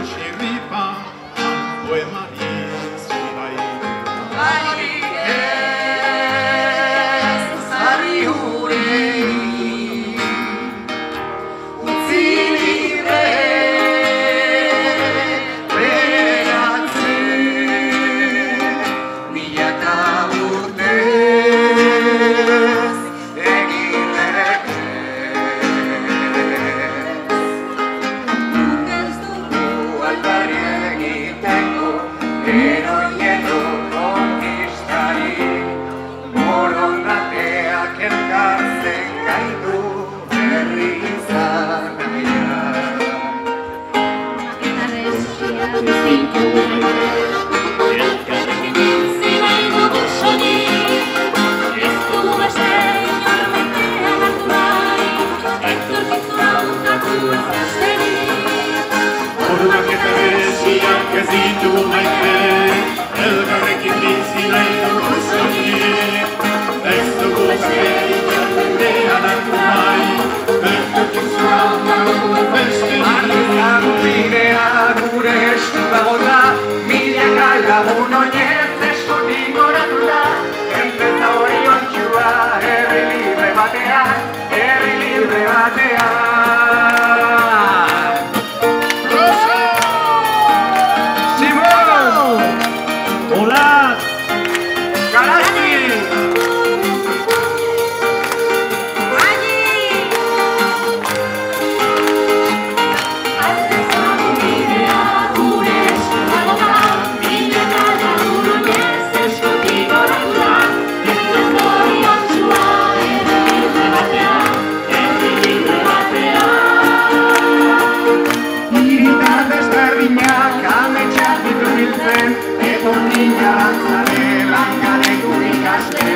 xirripa, poemari zidai. Barik ez, zarri hurei, utzi libre beratzen, milaka urtez egin legez. Guk ez dugu aldarri egiteko, heroieno konkistari, borondateak elkartzen gaitu berri izan nahian. Eta resia bizitu nahi, elkarrekin bizi nahi dugu soilik, ez dugu beste inor maitea hartu nahi, etorkizuna hautatu ez besterik. Orduak eta beresiak ez ditugu maite, elkarrekin bizi nahi dugu soilik, ez dugu beste inor maitea hartu nahi, etorkizuna hautatu ez besterik. Artezagun bidea gure esku dagoela, milaka lagun oinez eskutik goratu da, enpresa oriontxua herri libre batean, herri libre batean. Simón! Hola! Garazzi! Artezagun bidea gure esku dagoela, milaka lagun oinez eskutik goratu da, enpresa oriontxua herri libre batean, herri libre batean. Hiritar desberdinak ametsak ditu biltzen, etorkin jarantzale langaletu ikasle.